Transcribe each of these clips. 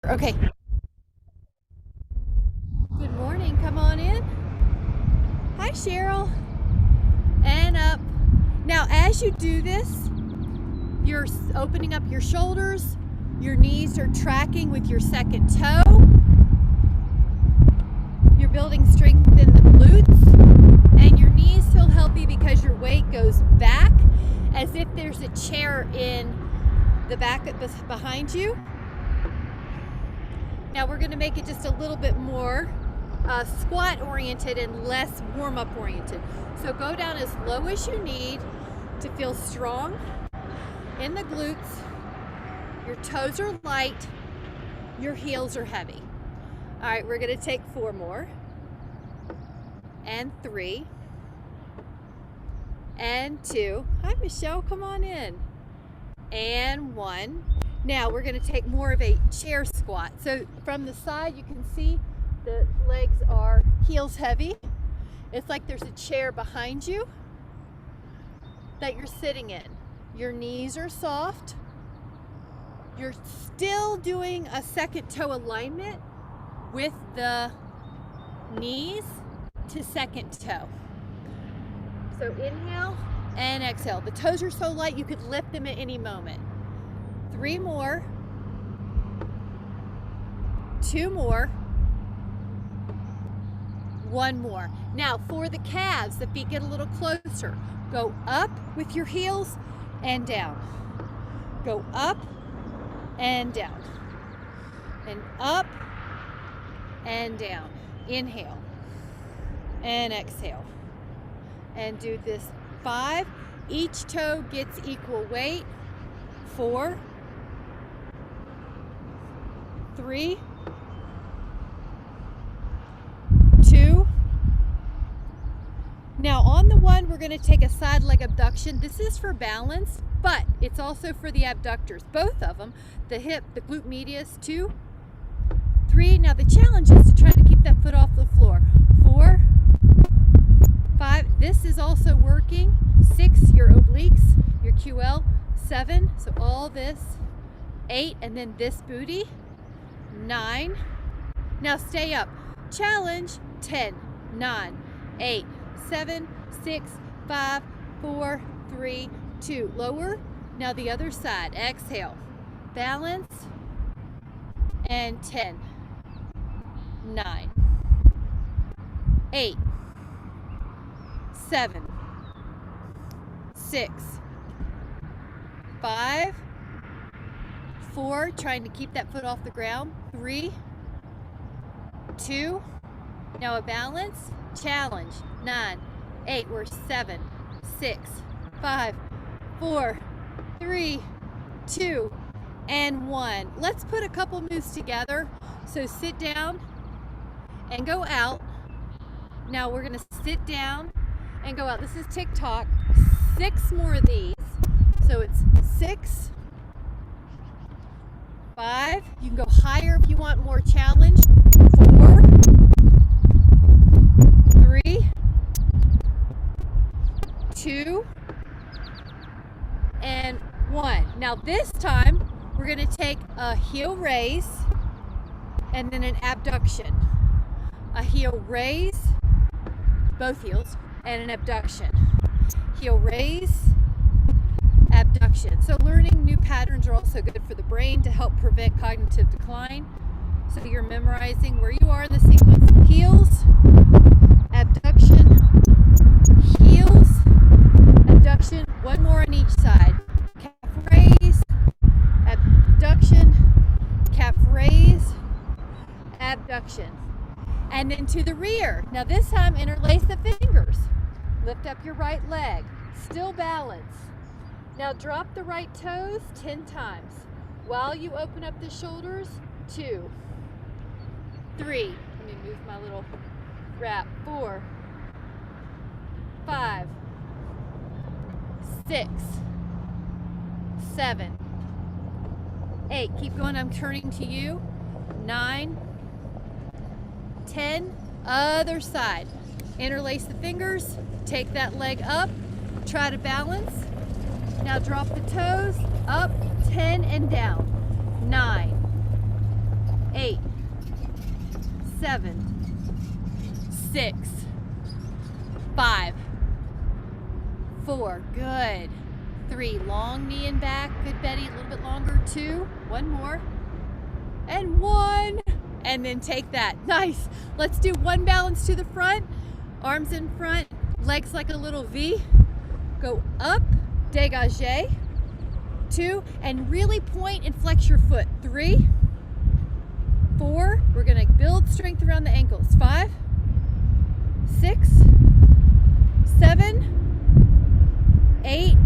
Okay. Good morning. Come on in. Hi, Cheryl. And up. Now, as you do this, you're opening up your shoulders. Your knees are tracking with your second toe. You're building strength in the glutes. And your knees feel healthy because your weight goes back as if there's a chair in the back behind you. Now we're going to make it just a little bit more squat oriented and less warm up oriented. So go down as low as you need to feel strong in the glutes. Your toes are light, your heels are heavy. All right, we're going to take 4 more, and 3, and 2. Hi, Michelle, come on in. And 1. Now we're going to take more of a chair squat. So from the side, you can see the legs are heels heavy. It's like there's a chair behind you that you're sitting in. Your knees are soft. You're still doing a second toe alignment with the knees to second toe. So inhale and exhale. The toes are so light you could lift them at any moment. 3 more, 2 more, 1 more. Now for the calves, the feet get a little closer. Go up with your heels and down. Go up and down. And up and down. Inhale and exhale. And do this 5. Each toe gets equal weight. 4, 3, 2. Now on the 1, we're going to take a side leg abduction. This is for balance, but it's also for the abductors, both of them, the hip, the glute medius. 2, 3. Now the challenge is to try to keep that foot off the floor. 4, 5. This is also working. 6, your obliques, your QL. 7, so all this. 8, and then this booty. 9. Now stay up. Challenge. 10, 9, 8, 7, 6, 5, 4, 3, 2. Lower. Now the other side. Exhale. Balance. And 10, 9, 8, 7, 6, 5, 4, trying to keep that foot off the ground. 3, 2, now a balance, challenge. 9, 8, we're 7, 6, 5, 4, 3, 2, and 1. Let's put a couple moves together. So sit down and go out. Now we're gonna sit down and go out. This is TikTok. 6 more of these. So it's 6, 5. You can go higher if you want more challenge. 4, 3, 2, and 1. Now this time we're going to take a heel raise and then an abduction. A heel raise, both heels, and an abduction. Heel raise, abduction. So learning new patterns are also good for the brain to help prevent cognitive decline. So you're memorizing where you are in the sequence. Heels, abduction, heels, abduction. 1 more on each side. Calf raise, abduction, calf raise, abduction. And then to the rear. Now this time interlace the fingers. Lift up your right leg. Still balance. Now drop the right toes 10 times. While you open up the shoulders, 2, 3. Let me move my little wrap. 4, 5, 6, 7, 8. Keep going. I'm turning to you. 9, 10. Other side. Interlace the fingers. Take that leg up. Try to balance. Now drop the toes. Up, 10, and down. 9, 7, 6, 5, 4, good. 3, long knee and back, good Betty, a little bit longer. 2, one more, and 1, and then take that, nice. Let's do one balance to the front, arms in front, legs like a little V, go up, dégagé, 2, and really point and flex your foot. 3, 4, we're gonna build strength around the ankles. 5, 6, 7, 8,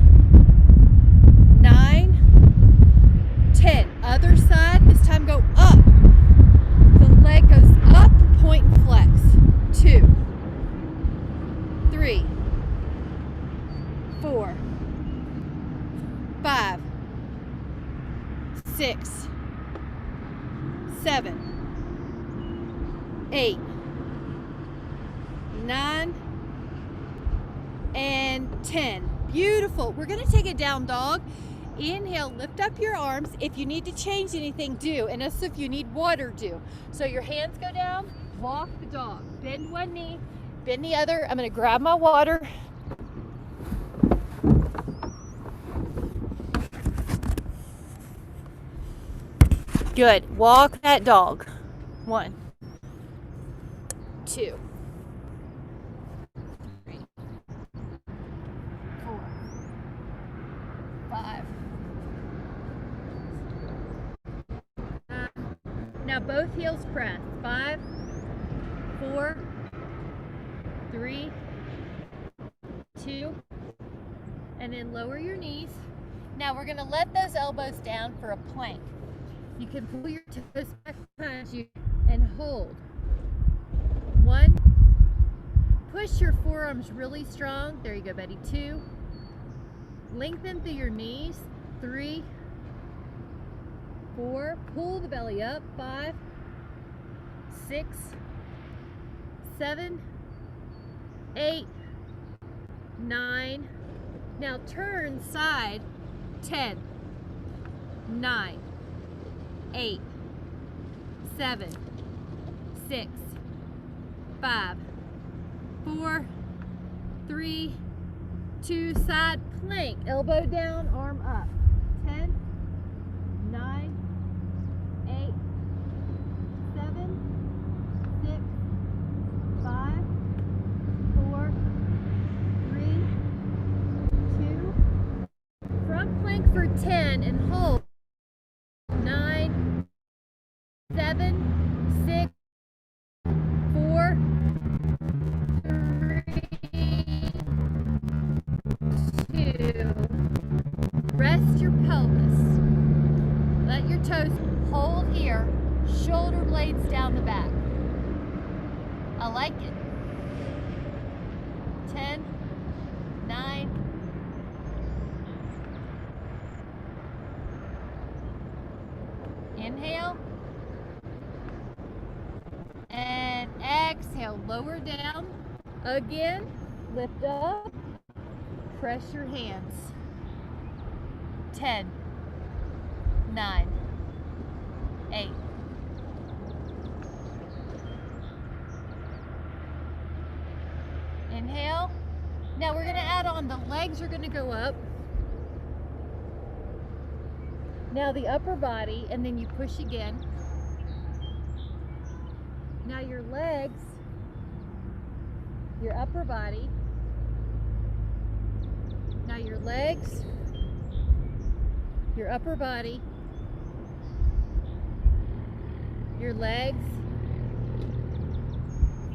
9, 10. Other side, this time go up. The leg goes up, point and flex. 2, 3, 4, 5, 6, 7, 8, 9, and 10. Beautiful. We're going to take a down dog. Inhale, lift up your arms. If you need to change anything, do. And also if you need water, do. So your hands go down, walk the dog. Bend one knee, bend the other. I'm going to grab my water. Good. Walk that dog. 1, 2, 3, 4, 5. Now both heels press. 5, 4, 3, 2, and then lower your knees. Now we're going to let those elbows down for a plank. You can pull your toes back behind you and hold. 1, push your forearms really strong. There you go, Betty. 2, lengthen through your knees. 3, 4, pull the belly up. 5, 6, 7, 8, 9. Now turn side. 10, 9, 8, 7, 6, 5, 4, 3, 2, side plank, elbow down, arm up. 10, 9, 8, 7, 6, 5, 4, 3, 2. Front plank for 10 and hold. 9, 7, 6, 4, 3, 2. Rest your pelvis. Let your toes hold here. Shoulder blades down the back. I like it. 10, 9. Inhale. And exhale. Lower down. Again. Lift up. Press your hands. 10, 9, 8. Inhale. Now we're going to add on, the legs are going to go up. Now the upper body, and then you push again. Now your legs, your upper body. Now your legs, your upper body, your legs,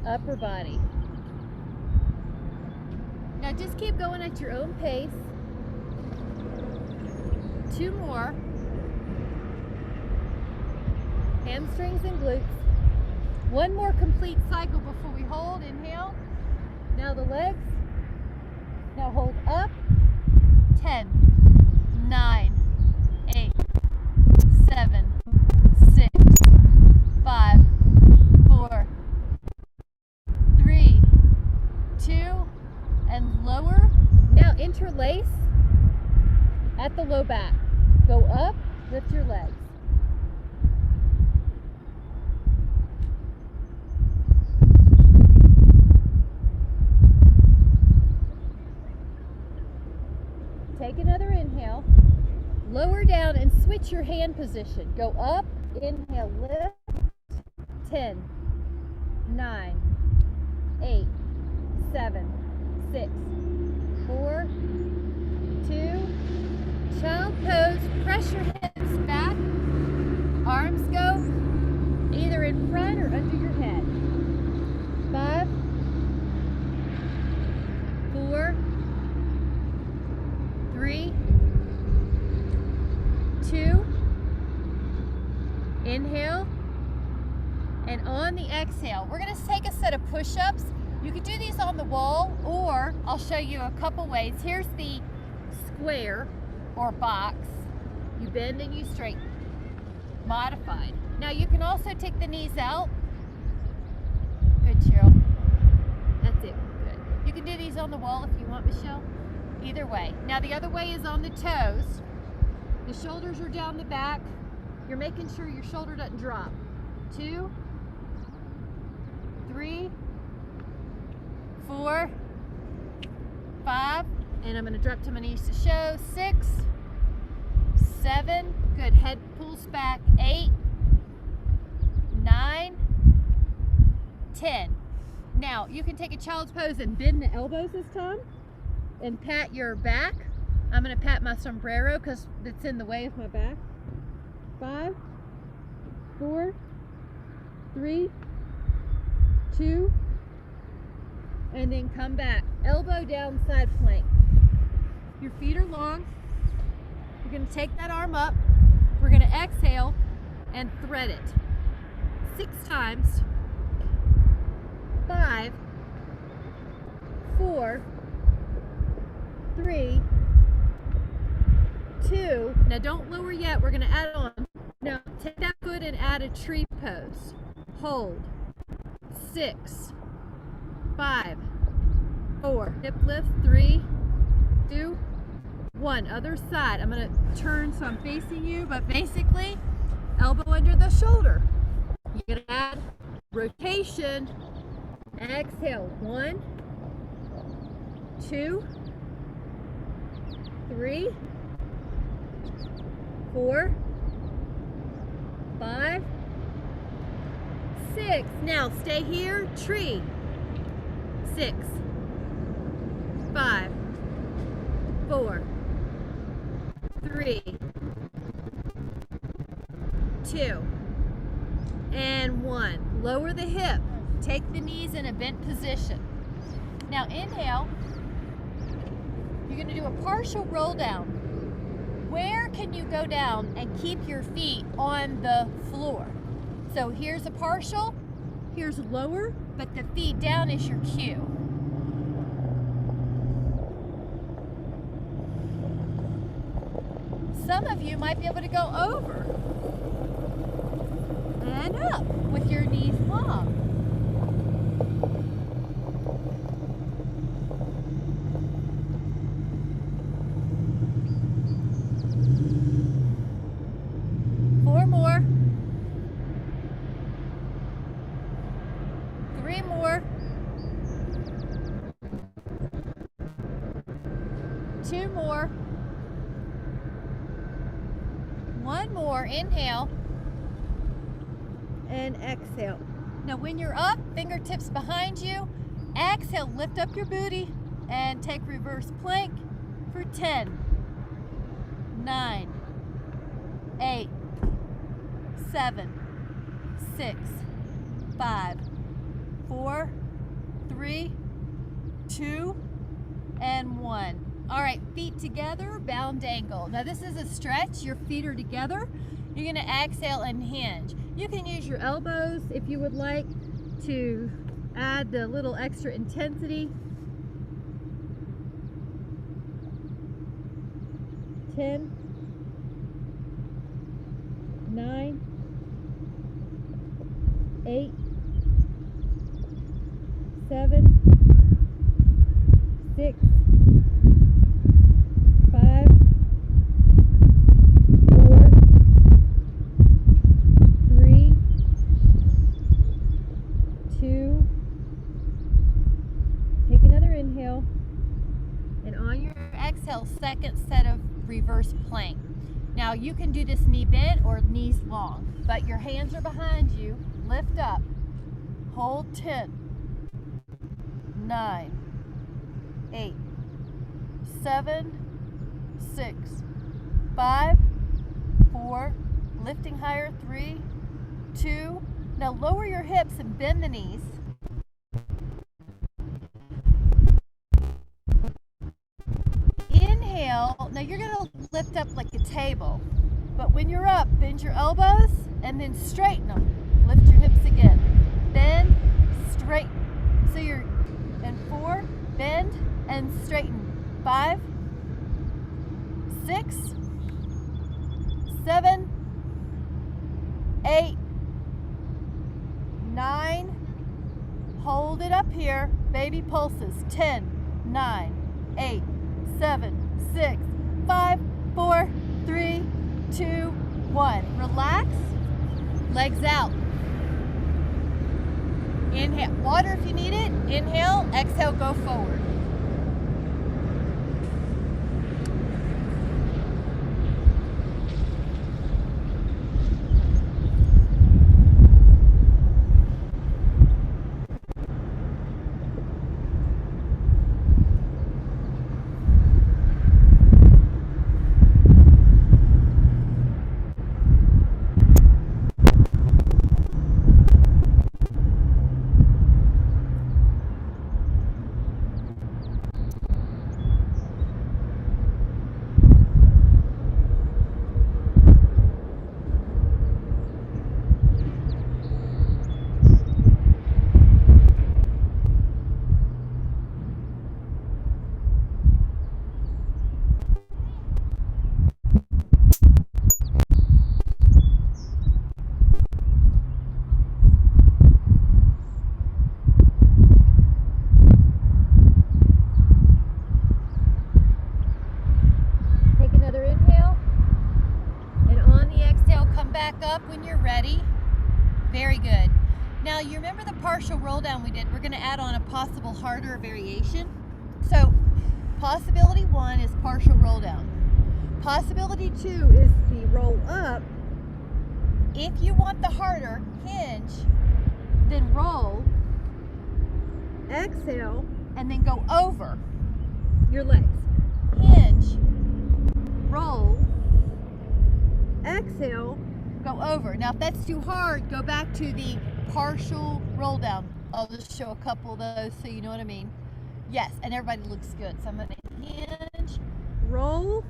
upper body. Now just keep going at your own pace. 2 more. Hamstrings and glutes. 1 more complete cycle before we hold. Inhale. Now the legs. Now hold up. 10, 9, 8, 7, 6, 5, 4, 3, 2, and lower. Now interlace at the low back. Go up, lift your legs. switch your hand position. Go up, inhale, lift. 10, 9, 8, 7, 6, 4, 2, child pose. Press your hips back. Arms go either in front or under your head. 5, 4, 3, 2, inhale, and on the exhale, we're going to take a set of push-ups. You can do these on the wall, or I'll show you a couple ways. Here's the square or box. You bend and you straighten. Modified. Now you can also take the knees out. Good, Cheryl. That's it. Good. You can do these on the wall if you want, Michelle. Either way. Now the other way is on the toes. The shoulders are down the back. You're making sure your shoulder doesn't drop. 2, 3, 4, 5, and I'm going to drop to my knees to show. 6, 7, good, head pulls back. 8, 9, 10. Now you can take a child's pose and bend the elbows this time and pat your back. I'm going to pat my sombrero because it's in the way of my back. 5, 4, 3, 2, and then come back. Elbow down, side plank. Your feet are long. You're going to take that arm up. We're going to exhale and thread it 6 times. 5, 4, 3, 2. Now don't lower yet. We're going to add on. Now take that foot and add a tree pose. Hold. 6, 5, 4. Hip lift. 3, 2, 1. Other side. I'm going to turn so I'm facing you, but basically elbow under the shoulder. You're going to add rotation. Exhale. 1, 2, 3, 4, 5, 6. Now stay here. Tree. 6, 5, 4, 3, 2, and 1. Lower the hip. Take the knees in a bent position. Now inhale. You're going to do a partial roll down. Where can you go down and keep your feet on the floor? So here's a partial, here's lower, but the feet down is your cue. Some of you might be able to go over and up with your knees long. More. 3 more. 2 more. 1 more. Inhale and exhale. Now when you're up, fingertips behind you. Exhale, lift up your booty and take reverse plank for 10, 9, 8, 7, 6, 5, 4, 3, 2, and 1. All right, feet together, bound angle. Now this is a stretch. Your feet are together. You're going to exhale and hinge. You can use your elbows if you would like to add a little extra intensity. 10, 9, 8, 7, 6, 5, 4, 3, 2. Take another inhale, and on your exhale, second set of reverse plank. Now you can do this knee bent or knees long, but your hands are behind you. Lift up, hold 10, 9, 8, 7, 6, 5, 4, lifting higher, 3, 2. Now lower your hips and bend the knees. Inhale. Now you're going to lift up like a table, but when you're up, bend your elbows and then straighten them. Lift your hips again. Bend, straighten. So you're in 4, bend and straighten. 5, 6, 7, 8, 9. Hold it up here. Baby pulses. 10, 9, 8, 7, 6, 5, 4, 3, 2, 1. Relax. Legs out. Inhale. Water if you need it. Inhale. Exhale. Go forward. Back up when you're ready. Very good. Now you remember the partial roll down we did? We're going to add on a possible harder variation. So possibility 1 is partial roll down. Possibility 2 is the roll up. If you want the harder, hinge, then roll, exhale, and then go over your legs. Hinge, roll, exhale, go over. Now if that's too hard, go back to the partial roll down. I'll just show a couple of those so you know what I mean. Yes, and everybody looks good. So I'm going to hinge, roll,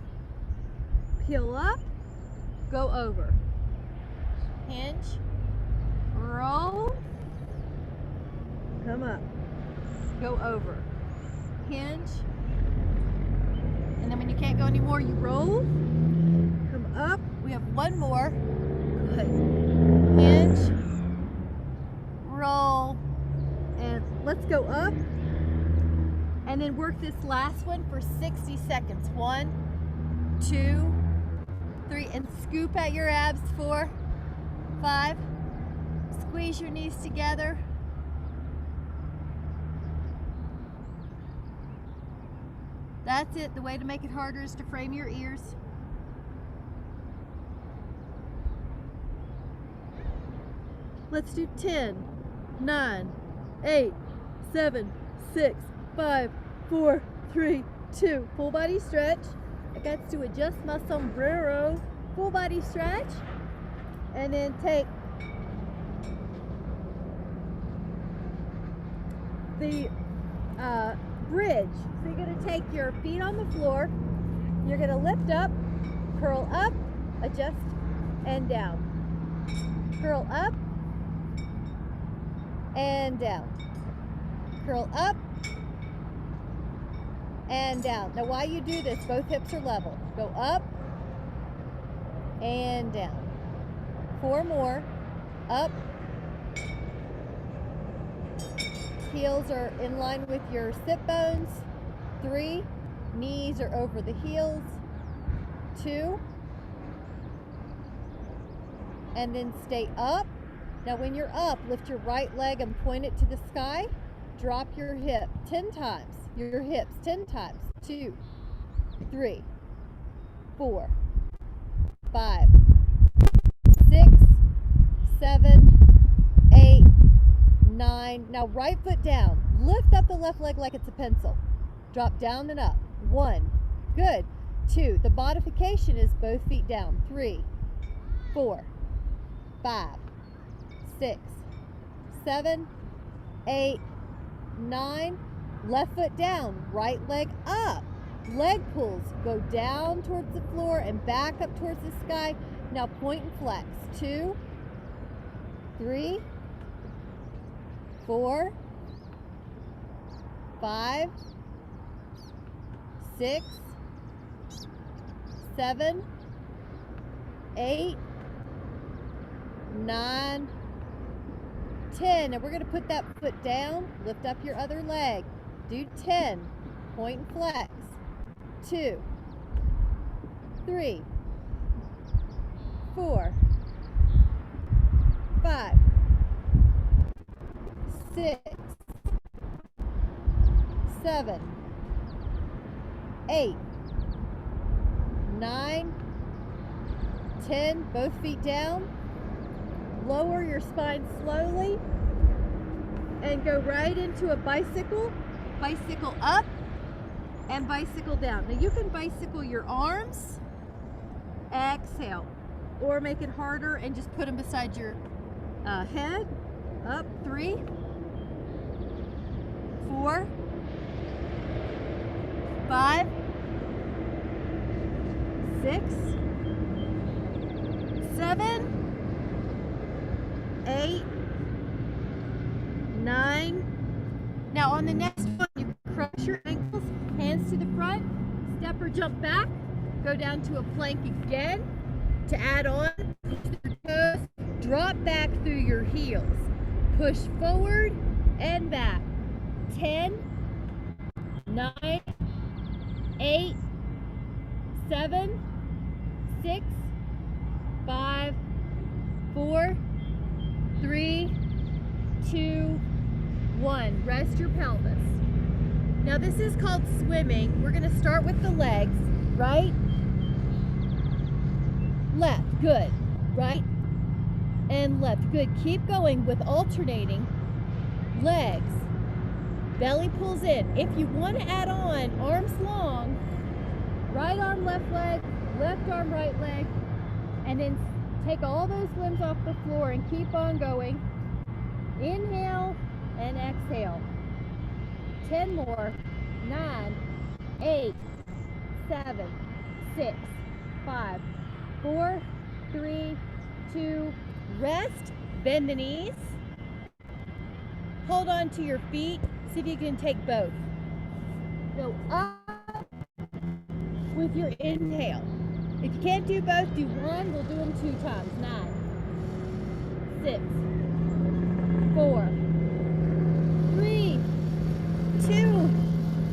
peel up, go over. Hinge, roll, come up, go over. Hinge, and then when you can't go anymore, you roll, come up. We have one more. Good. Hinge, roll, and let's go up. And then work this last one for 60 seconds. 1, 2, 3, and scoop at your abs. 4, 5. Squeeze your knees together. That's it. The way to make it harder is to frame your ears. Let's do 10, 9, 8, 7, 6, 5, 4, 3, 2. Full body stretch. I got to adjust my sombrero. Full body stretch. And then take the bridge. So you're going to take your feet on the floor. You're going to lift up, curl up, adjust, and down. Curl up, and down. Curl up and down. Now while you do this, both hips are level. Go up and down. 4 more. Up. Heels are in line with your sit bones. 3. Knees are over the heels. 2. And then stay up. Now when you're up, lift your right leg and point it to the sky. Drop your hip 10 times. Your hips 10 times. 2, 3, 4, 5, 6, 7, 8, 9. Now right foot down. Lift up the left leg like it's a pencil. Drop down and up. 1. Good. 2. The modification is both feet down. 3, 4, 5, 6, 7, 8, 9. Left foot down. Right leg up. Leg pulls. Go down towards the floor and back up towards the sky. Now point and flex. 2, 3, 4, 5, 6, 7, 8, 9, 10. And we're going to put that foot down. Lift up your other leg. Do 10. Point and flex. 2, 3, 4, 5, 6, 7, 8, 9, 10. Both feet down. Lower your spine slowly and go right into a bicycle. Bicycle up and bicycle down. Now you can bicycle your arms. Exhale. Or make it harder and just put them beside your head. Up. 3, 4, 5, 6, 7, 8, 9. Now on the next one, you cross your ankles, hands to the front, step or jump back, go down to a plank again to add on, your toes, drop back through your heels, push forward and back. 10, 9, 8, 7, 6, 5, 4, 3, 2, 1. Rest your pelvis. Now this is called swimming. We're going to start with the legs. Right, left, good. Right and left, good. Keep going with alternating legs. Belly pulls in. If you want to add on arms long, right arm, left leg, left arm, right leg, and then take all those limbs off the floor and keep on going. Inhale and exhale. 10 more. 9, 8, 7, 6, 5, 4, 3, 2. Rest. Bend the knees. Hold on to your feet. See if you can take both. Go up with your inhale. If you can't do both, do one. We'll do them 2 times. 9, 6, 4, 3, 2.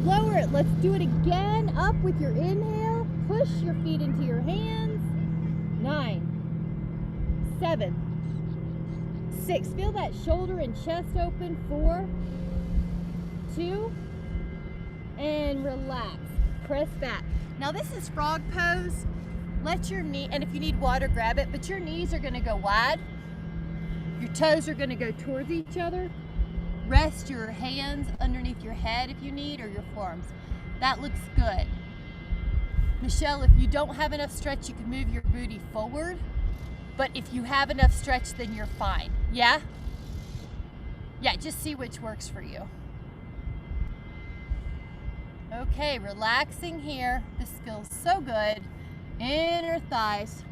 Lower it. Let's do it again. Up with your inhale. Push your feet into your hands. 9, 7, 6. Feel that shoulder and chest open. 4, 2, and relax. Press back. Now this is frog pose. Let your knee, and if you need water, grab it, but your knees are going to go wide. Your toes are going to go towards each other. Rest your hands underneath your head if you need, or your forearms. That looks good. Michelle, if you don't have enough stretch, you can move your booty forward. But if you have enough stretch, then you're fine. Yeah? Yeah, just see which works for you. Okay, relaxing here. This feels so good. Inner thighs.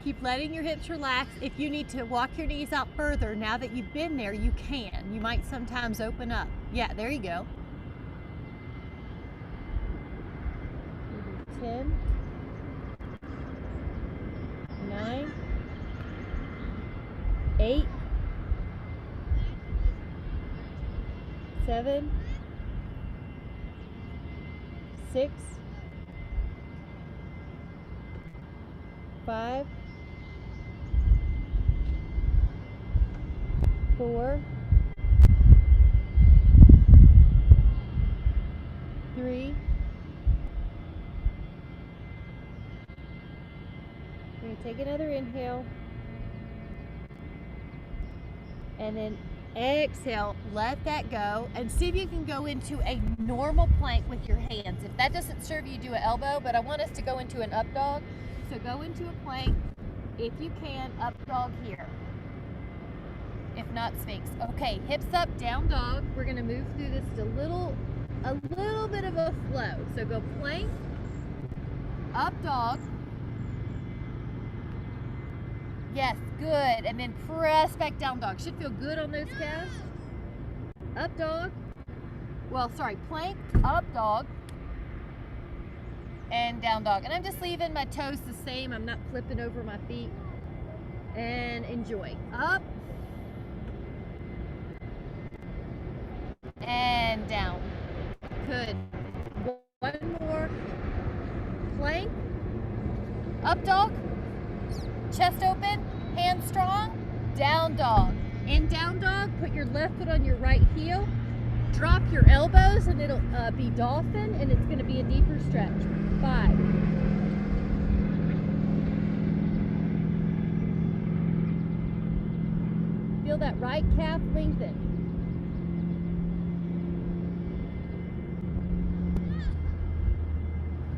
Keep letting your hips relax. If you need to walk your knees out further, now that you've been there, you can. You might sometimes open up. Yeah, there you go. 10, 9, 8, 7, 6, 5, 4, 3. We're going to take another inhale. And then exhale, let that go, and see if you can go into a normal plank with your hands. If that doesn't serve you, do an elbow, but I want us to go into an up dog. So go into a plank, if you can, up dog here. If not, Sphinx. Okay, hips up, down dog. We're gonna move through this a little bit of a flow. So go plank, up dog. Yes, good. And then press back down dog. Should feel good on those calves. Up dog. Well, sorry, plank, up dog, and down dog. And I'm just leaving my toes the same. I'm not flipping over my feet. And enjoy. Up. And down. Good. One more. Plank. Up dog. Chest open. Hands strong. Down dog. In down dog, put your left foot on your right heel. Drop your elbows and it'll be dolphin, and it's going to be a deeper stretch. 5. Feel that right calf lengthen.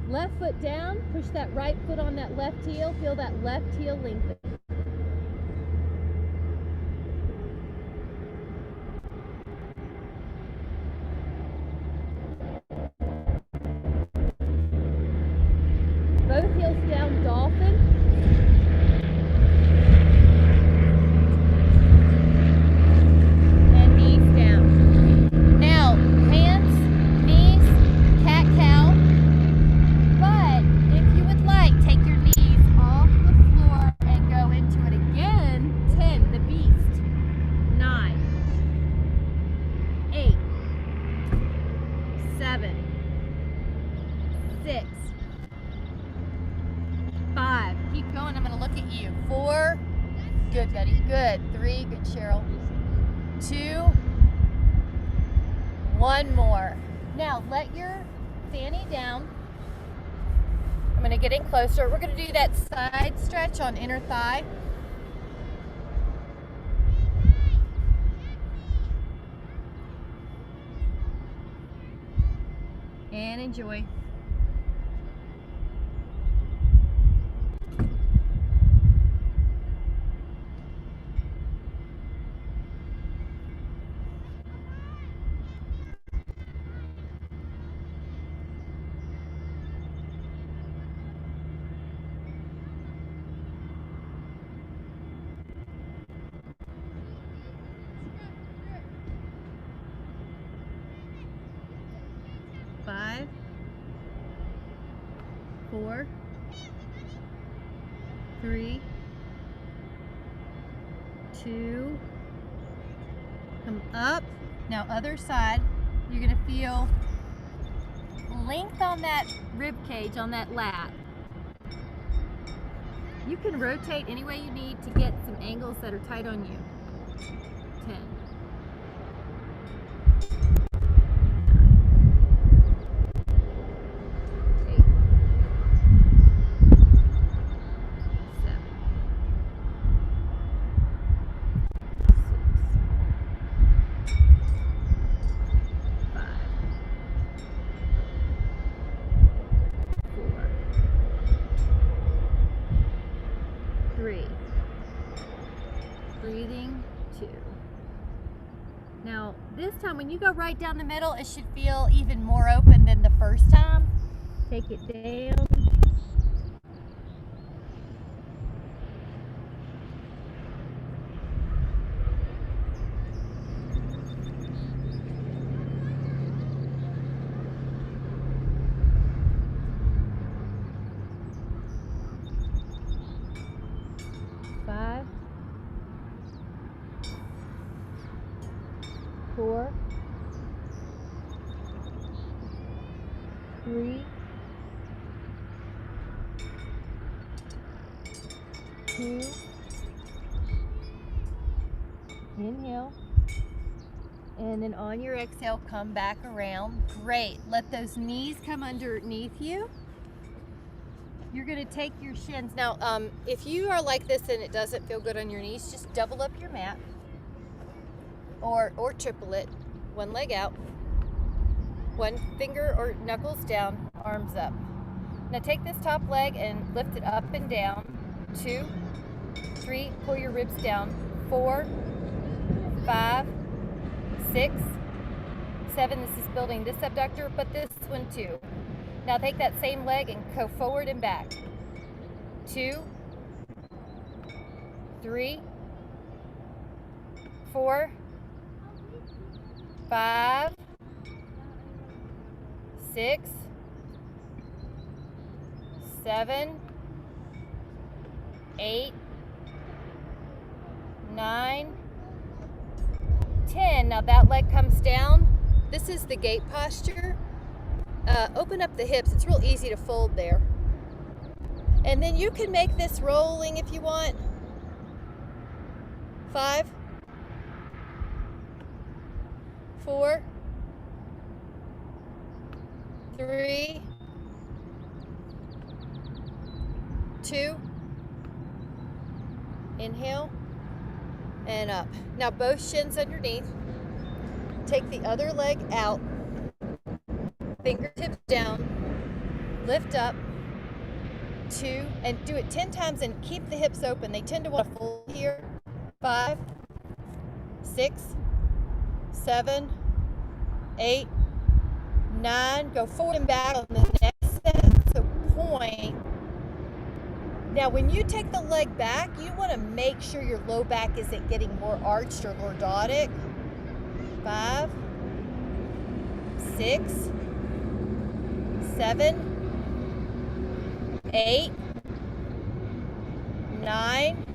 Left foot down, push that right foot on that left heel, feel that left heel lengthen. Both heels down, dolphin. And knees down. Now, hands, knees, cat cow. But if you would like, take your knees off the floor and go into it again. 10, the beast. 9, 8, 7, 6, 5. Keep going. I'm going to look at you. 4. Good, Betty. Good. 3. Good, Cheryl. 2. 1 more. Now, let your fanny down. I'm going to get in closer. We're going to do that side stretch on inner thigh. And enjoy. Five, 4, 3, 2, come up. Now other side, you're going to feel length on that rib cage, on that lat. You can rotate any way you need to get some angles that are tight on you. 10. 3. Breathing. 2. Now, this time when you go right down the middle, it should feel even more open than the first time. Take it down. 4, 3, 2, inhale, and then on your exhale, come back around. Great. Let those knees come underneath you. You're going to take your shins. Now, if you are like this and it doesn't feel good on your knees, just double up your mat or triple it. One leg out, one finger or knuckles down, arms up. Now take this top leg and lift it up and down. 2, 3, pull your ribs down. 4, 5, 6, 7. This is building this abductor, but this one too. Now take that same leg and go forward and back. 2, 3, 4, 5, 6, 7, 8, 9, 10. Now that leg comes down. This is the gate posture. Open up the hips. It's real easy to fold there. And then you can make this rolling if you want. 5, 4, 3, 2, inhale, and up. Now both shins underneath. Take the other leg out, fingertips down, lift up, 2, and do it 10 times and keep the hips open. They tend to want to fold here. 5, 6, 7, 8, 9. Go forward and back on the next set, so point. Now when you take the leg back, you want to make sure your low back isn't getting more arched or lordotic. 5, 6, 7, 8, 9.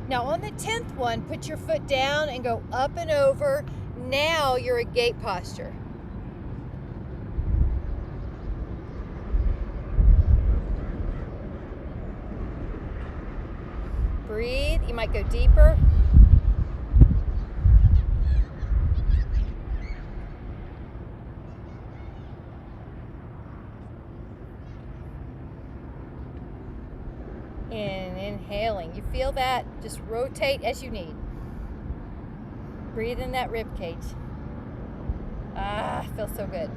Now on the 10th one, put your foot down and go up and over. Now you're a gate posture. Breathe. You might go deeper. And inhaling. You feel that? Just rotate as you need. Breathe in that rib cage. Ah, feels so good.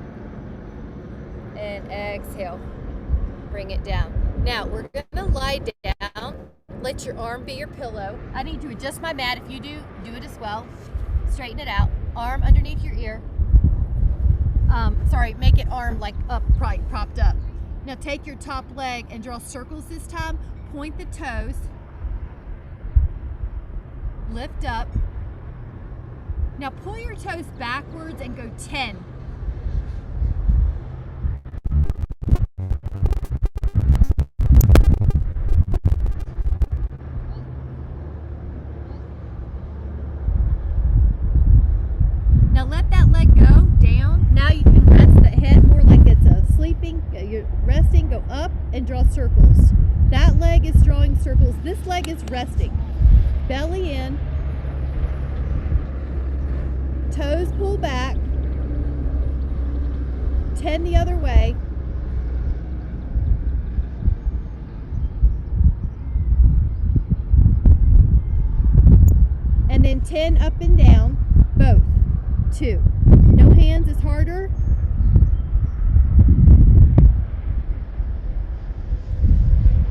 And exhale. Bring it down. Now we're going to lie down. Let your arm be your pillow. I need to adjust my mat. If you do it as well. Straighten it out. Arm underneath your ear. Make it arm like up, propped up. Now take your top leg and draw circles this time. Point the toes. Lift up. Now pull your toes backwards and go 10. Now let that leg go down. Now you can rest the head more like it's sleeping. You're resting. Go up and draw circles. That leg is drawing circles. This leg is resting. Belly in. Toes pull back. 10 the other way. And then 10 up and down. Both. 2. No hands is harder.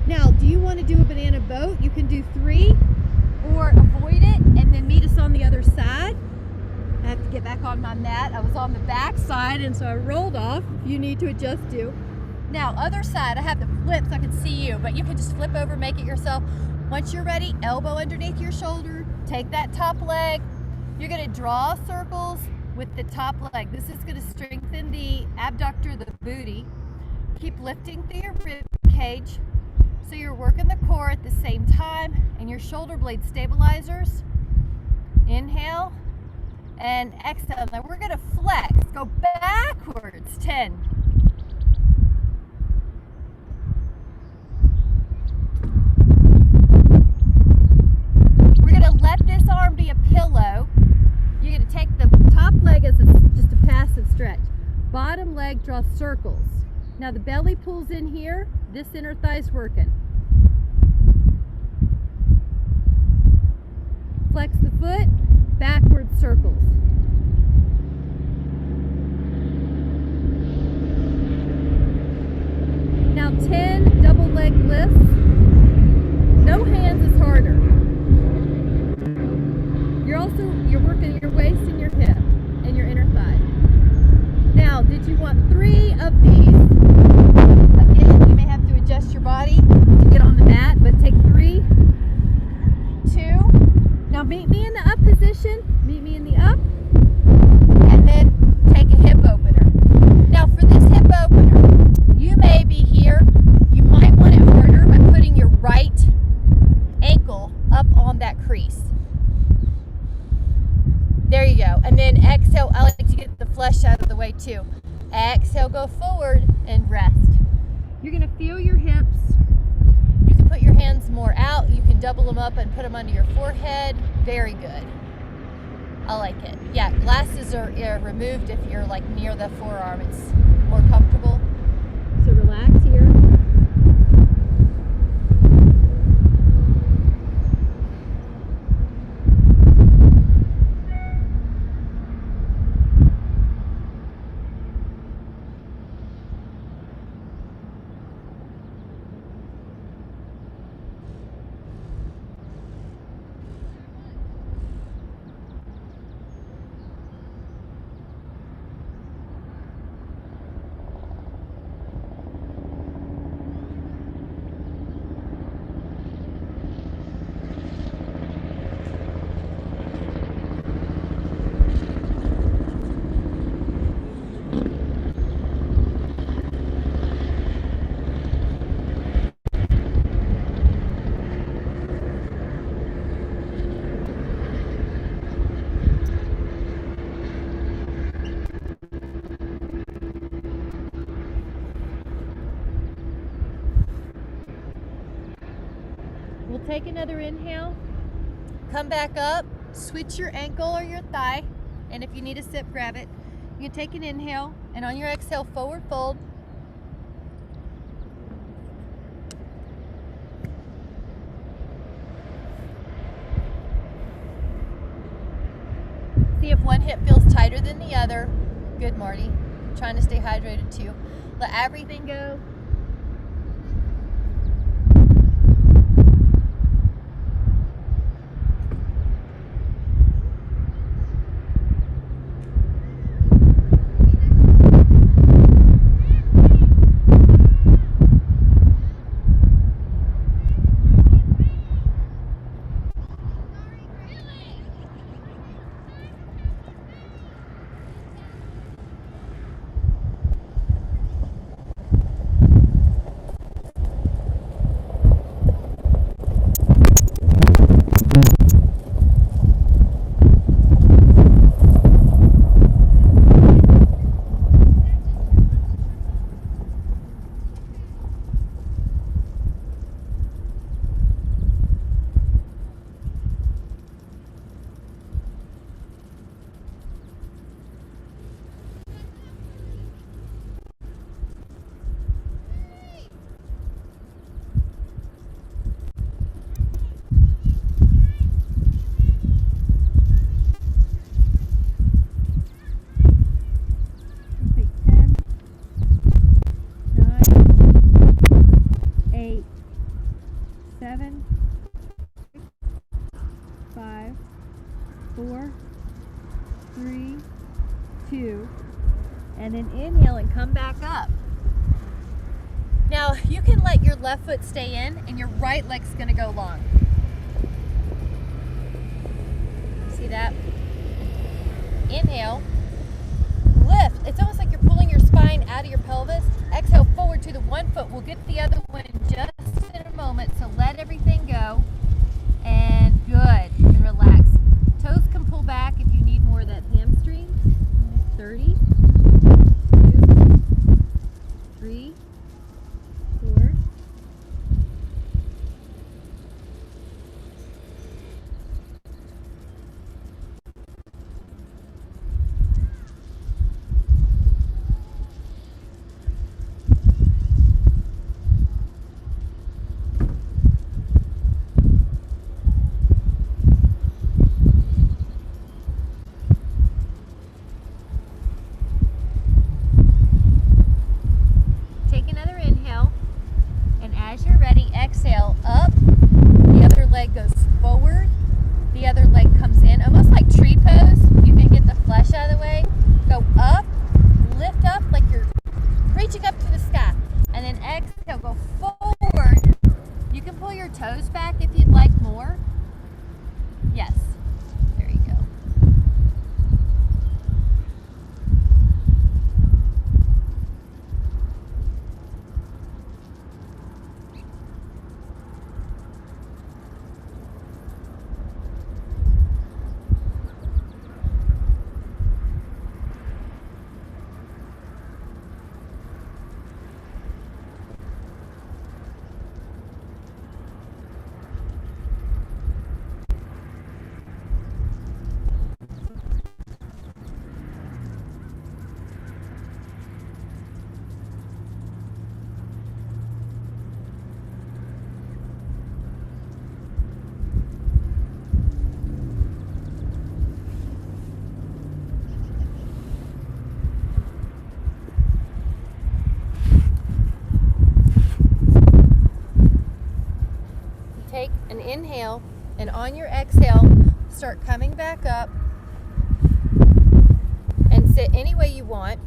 Now, do you want to do a banana boat? You can do 3 or avoid it and then meet us on the other side. I have to get back on my mat. I was on the back side and so I rolled off. If you need to adjust to. Now, other side, I have the flip so I can see you, but you can just flip over, make it yourself. Once you're ready, elbow underneath your shoulder. Take that top leg. You're going to draw circles with the top leg. This is going to strengthen the abductor, the booty. Keep lifting through your rib cage. So you're working the core at the same time and your shoulder blade stabilizers. Inhale And exhale. Now we're going to flex. Go backwards. 10. We're going to let this arm be a pillow. You're going to take the top leg as just a passive stretch. Bottom leg, draw circles. Now the belly pulls in here. This inner thigh's working. Flex the foot, backward circles. Now 10 double leg lifts. No hands is harder. You're working your waist and your hip and your inner thigh. Now, did you want 3 of these? Again, you may have to adjust your body to get on the mat, but take 3, 2. Now meet me in the up position. Meet me in the up. And then take a hip opener. Now for this hip opener, you may be here. You might want it harder by putting your right ankle up on that crease. There you go. And then exhale. I like to get the flesh out of the way too. Exhale, go forward and rest. You're going to feel your hips. You can put your hands more out. You can double them up and put them under your forehead. Very good. I like it. Yeah, glasses are removed if you're like near the forearm. It's more comfortable. So relax here. We'll take another inhale. Come back up. Switch your ankle or your thigh. And if you need a sip, grab it. You can take an inhale. And on your exhale, forward fold. See if one hip feels tighter than the other. Good, Marty. Trying to stay hydrated too. Let everything go. And then inhale and come back up. Now you can let your left foot stay in and your right leg's gonna go long. See that? Inhale, lift. It's almost like you're pulling your spine out of your pelvis. Exhale forward to the one foot. We'll get the other one just in a moment, so let everything go. And good, and relax. Toes can pull back if you need more of that inhale, and on your exhale, start coming back up and sit any way you want.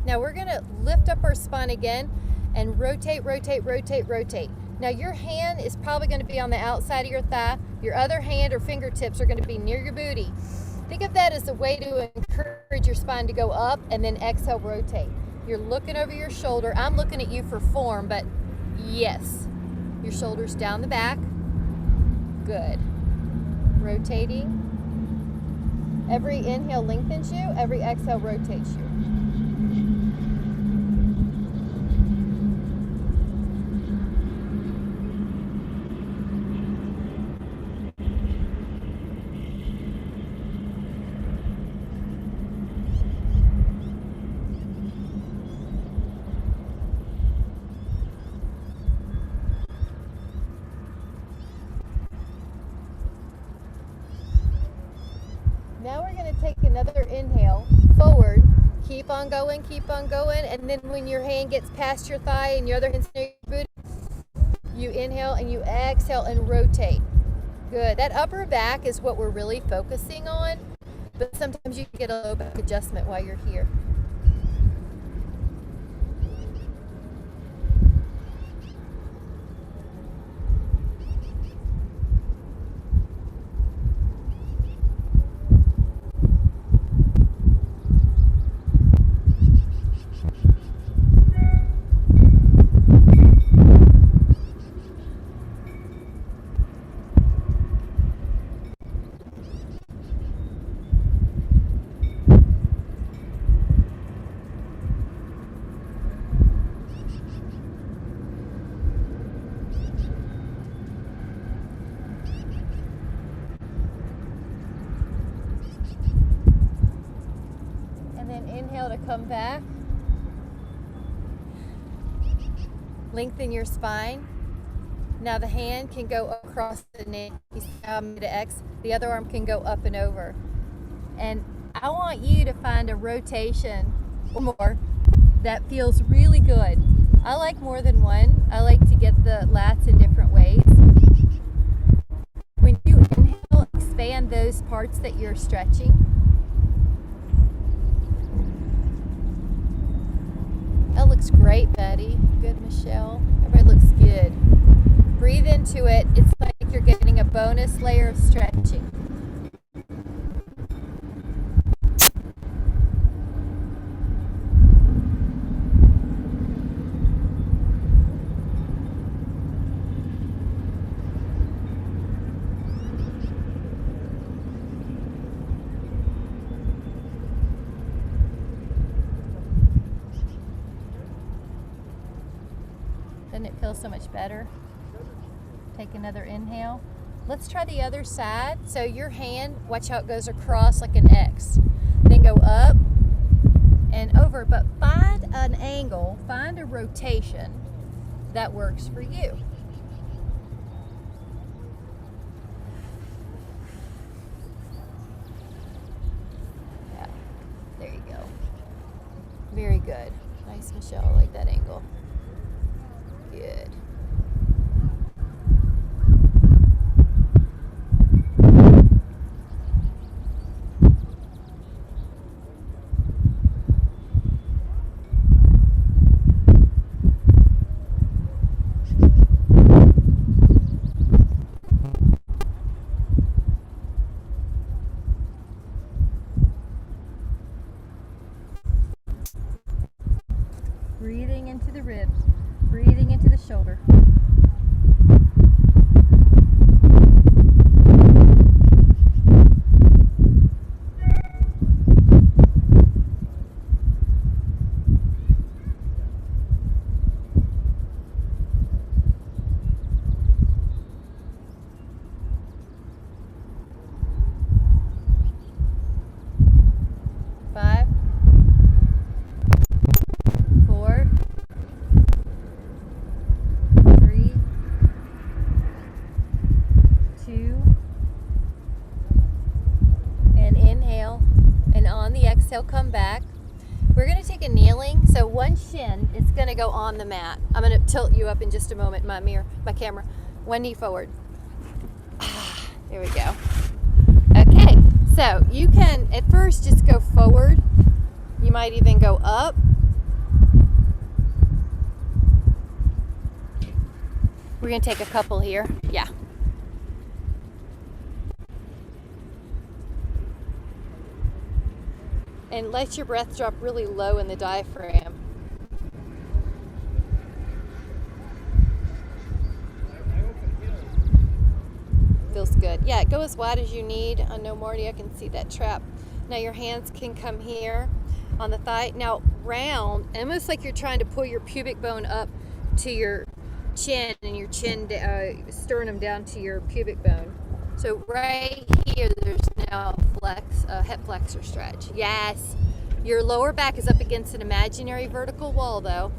Now we're going to lift up our spine again and rotate, rotate, rotate, rotate. Now your hand is probably going to be on the outside of your thigh. Your other hand or fingertips are going to be near your booty. Think of that as a way to encourage your spine to go up, and then exhale, rotate. You're looking over your shoulder. I'm looking at you for form, but yes, your shoulders down the back. Good. Rotating. Every inhale lengthens you, every exhale rotates you. Now we're going to take another inhale forward. Keep on going, and then when your hand gets past your thigh and your other hand's near your booty, you inhale and you exhale and rotate. Good. That upper back is what we're really focusing on, but sometimes you can get a low back adjustment while you're here. Inhale to come back. Lengthen your spine. Now the hand can go across the neck. You see how I'm to X? The other arm can go up and over. And I want you to find a rotation or more that feels really good. I like more than one. I like to get the lats in different ways. When you inhale, expand those parts that you're stretching. That looks great, Betty. Good, Michelle. Everybody looks good. Breathe into it. It's like you're getting a bonus layer of stretching. Doesn't it feel so much better? Take another inhale. Let's try the other side. So your hand, watch how it goes across like an X. Then go up and over, but find an angle, find a rotation that works for you. Yeah, there you go. Very good. Nice, Michelle, I like that angle. Good. Breathing into the ribs, breathing into the shoulder. Exhale, come back. We're going to take a kneeling. So one shin is going to go on the mat. I'm going to tilt you up in just a moment, my camera. One knee forward. Here we go. Okay, so you can at first just go forward. You might even go up. We're going to take a couple here. Yeah. And let your breath drop really low in the diaphragm. Feels good. Yeah, go as wide as you need. I know, Marty, I can see that trap. Now your hands can come here on the thigh. Now round, almost like you're trying to pull your pubic bone up to your chin and your chin, sternum down to your pubic bone. So right here, there's now a hip flexor stretch. Yes. Your lower back is up against an imaginary vertical wall, though.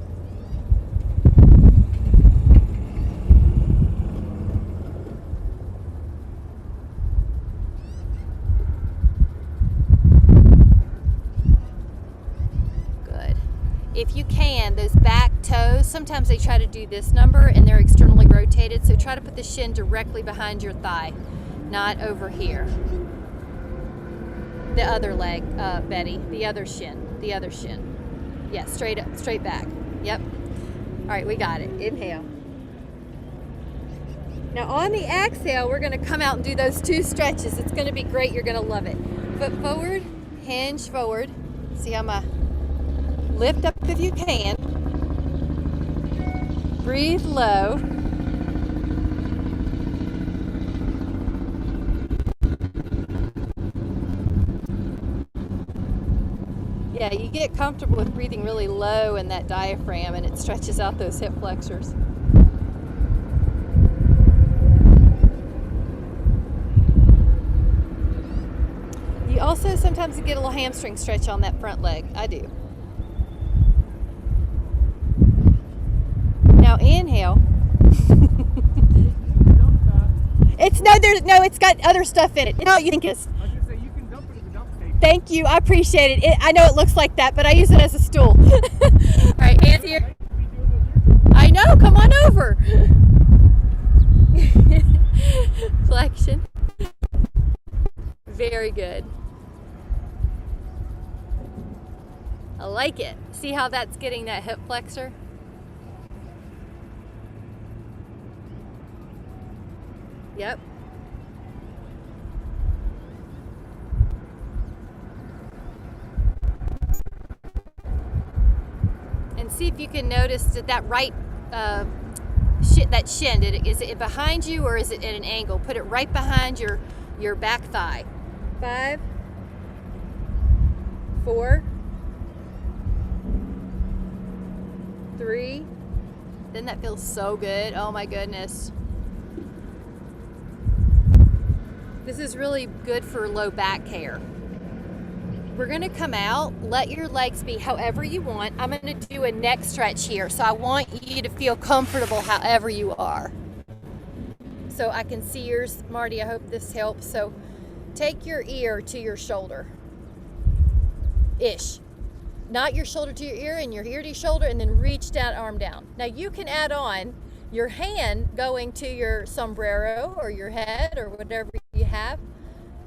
Good. If you can, those back toes, sometimes they try to do this number and they're externally rotated, so try to put the shin directly behind your thigh, not over here. The other leg, Betty, the other shin. Yeah, straight up, straight back. Yep. All right, we got it. Inhale. Now on the exhale, we're gonna come out and do those 2 stretches. It's gonna be great, you're gonna love it. Foot forward, hinge forward. See how my lift up if you can. Breathe low. Yeah, you get comfortable with breathing really low in that diaphragm and it stretches out those hip flexors. You also sometimes get a little hamstring stretch on that front leg. I do. Now inhale. It's got other stuff in it. No, you think it's. Thank you. I appreciate it. I know it looks like that, but I use it as a stool. All right, hands here. I know. Come on over. Flexion. Very good. I like it. See how that's getting that hip flexor? Yep. And see if you can notice that right that shin. Is it behind you or is it at an angle? Put it right behind your back thigh. 5, 4, 3. Doesn't that feel so good? Oh my goodness. This is really good for low back care. We're gonna come out, let your legs be however you want. I'm gonna do a neck stretch here, so I want you to feel comfortable however you are. So I can see yours, Marty, I hope this helps. So take your ear to your shoulder, ish. Not your shoulder to your ear and your ear to your shoulder, and then reach that arm down. Now you can add on your hand going to your sombrero or your head or whatever you have.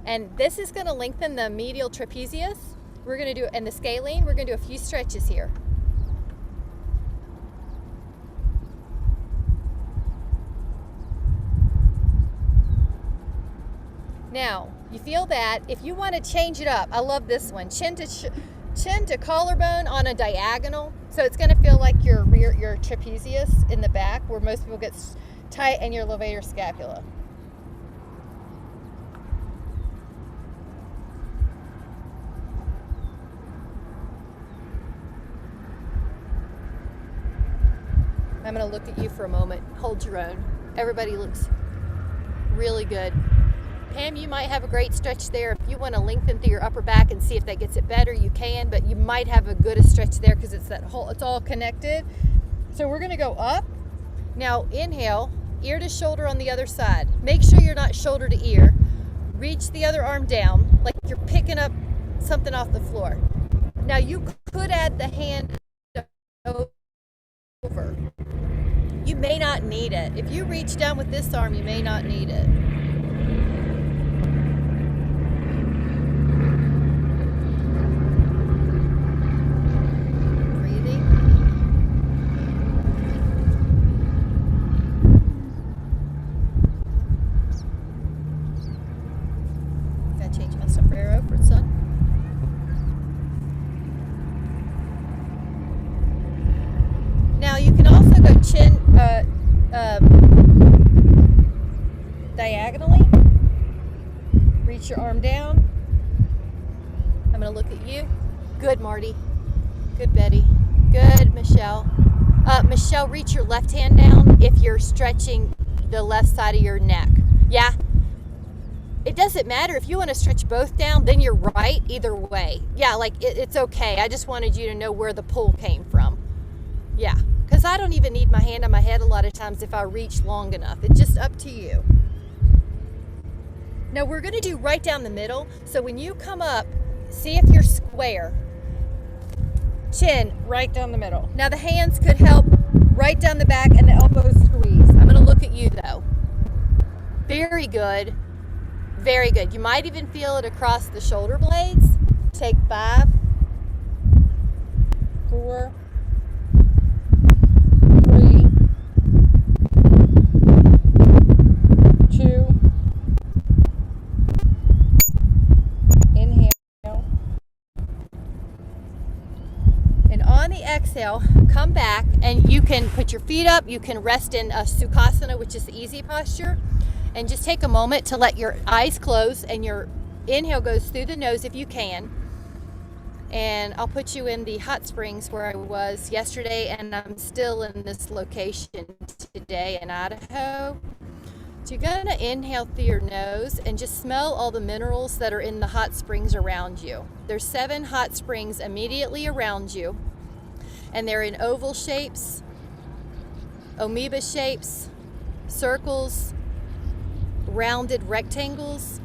And this is going to lengthen the medial trapezius. We're going to do, and the scalene, we're going to do a few stretches here. Now, you feel that. If you want to change it up, I love this one. Chin to collarbone on a diagonal. So it's going to feel like your trapezius in the back, where most people get tight, and your levator scapula. I'm going to look at you for a moment. Hold your own. Everybody looks really good. Pam, you might have a great stretch there. If you want to lengthen through your upper back and see if that gets it better, you can, but you might have a good stretch there because it's all connected. So we're going to go up. Now inhale, ear to shoulder on the other side. Make sure you're not shoulder to ear. Reach the other arm down like you're picking up something off the floor. Now you could add the hand over. You may not need it. If you reach down with this arm, you may not need it. chin diagonally. Reach your arm down. I'm going to look at you. Good, Marty. Good, Betty. Good, Michelle. Michelle, reach your left hand down if you're stretching the left side of your neck. Yeah? It doesn't matter. If you want to stretch both down, then you're right either way. Yeah, like it's okay. I just wanted you to know where the pull came from. Yeah, because I don't even need my hand on my head a lot of times if I reach long enough. It's just up to you. Now we're going to do right down the middle. So when you come up, see if you're square. Chin right down the middle. Now the hands could help right down the back and the elbows squeeze. I'm going to look at you though. Very good. Very good. You might even feel it across the shoulder blades. Take 5, 4, 3, 2, inhale. And on the exhale, come back and you can put your feet up. You can rest in a Sukhasana, which is the easy posture. And just take a moment to let your eyes close and your inhale goes through the nose if you can. And I'll put you in the hot springs where I was yesterday, and I'm still in this location today in Idaho. So you're going to inhale through your nose and just smell all the minerals that are in the hot springs around you. There's 7 hot springs immediately around you, and they're in oval shapes, amoeba shapes, circles, rounded rectangles.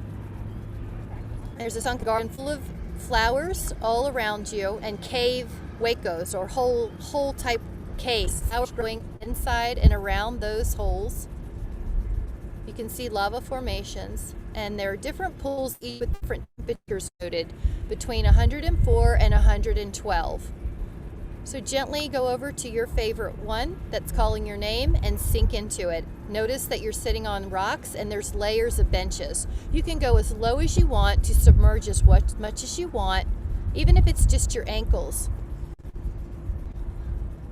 There's a sunken garden full of flowers all around you, and cave huecos or hole type caves. Flowers growing inside and around those holes. You can see lava formations, and there are different pools, each with different temperatures noted between 104 and 112. So gently go over to your favorite one that's calling your name and sink into it. Notice that you're sitting on rocks and there's layers of benches. You can go as low as you want to submerge as much as you want, even if it's just your ankles.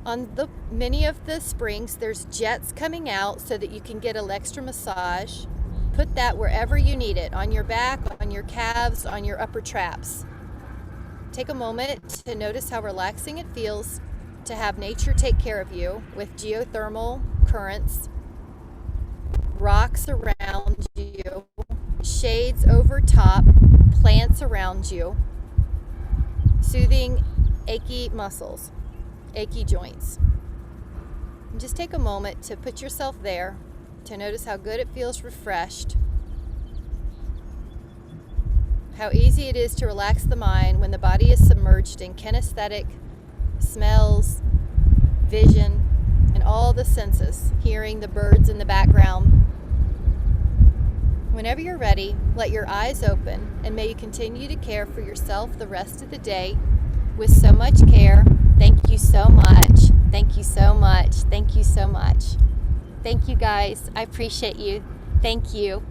On many of the springs, there's jets coming out so that you can get an extra massage. Put that wherever you need it, on your back, on your calves, on your upper traps. Take a moment to notice how relaxing it feels to have nature take care of you with geothermal currents, rocks around you, shades over top, plants around you, soothing achy muscles, achy joints. And just take a moment to put yourself there, to notice how good it feels refreshed. How easy it is to relax the mind when the body is submerged in kinesthetic smells, vision, and all the senses, hearing the birds in the background. Whenever you're ready, let your eyes open, and may you continue to care for yourself the rest of the day with so much care. Thank you so much. Thank you so much. Thank you so much. Thank you guys. I appreciate you. Thank you.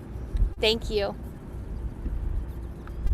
Thank you.